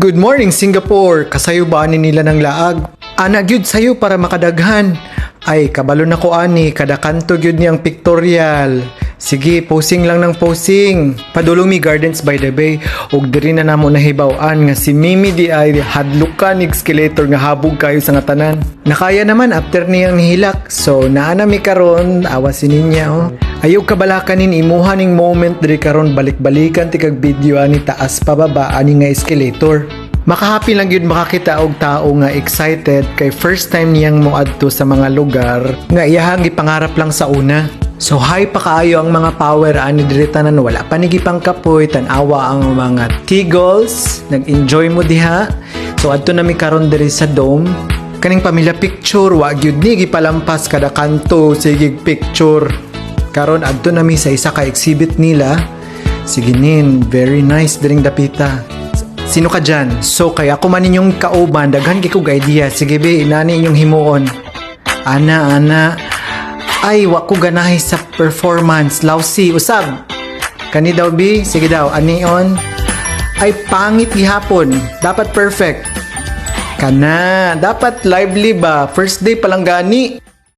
Good morning Singapore! Kasayo ba ani nila ng laag? Ana gyud sayo para makadaghan. Ay, kabalo na ko ani, kada kanto gyud niyang pictorial. Sige, posing lang ng posing. Padulong mi Gardens by the Bay. Ug diri na namo nahibaw-an nga si Mimi di ay hadlukan nig escalator nga habog kayo sa nga tanan. Nakaya naman after niyang nihilak. So, naana mi karon, awasin niya oh. Ayaw kabalakanin imuha ning moment diri karon balik-balikan ti kag video ani taas pababa ani nga escalator. Makahappy lang yun makakita og tao nga excited kay first time niyang moadto sa mga lugar nga iyahang gipangarap lang sa una. So high pa kaayo ang mga power ani diri tanan, wala pa ni gipang kapoy, tan-awa ang mga T-Girls, nag-enjoy mo diha. So adto na mi karon diri sa dome. Kaning pamilya picture wa gyud ni gipalampas kada kanto sige picture. Karon adto na mi sa isa ka exhibit nila. Sige nin, very nice diring dapita. Sino ka dyan? So, kaya ako man inyong kauban, daghan kikog idea. Sige be, inani inyong himuon. Ana. Ay, wako ganahay sa performance. Lausi, usab. Kani daw bi? Sige daw, anion. Ay, pangit gihapon. Dapat perfect. Kana, dapat lively ba? First day palang gani.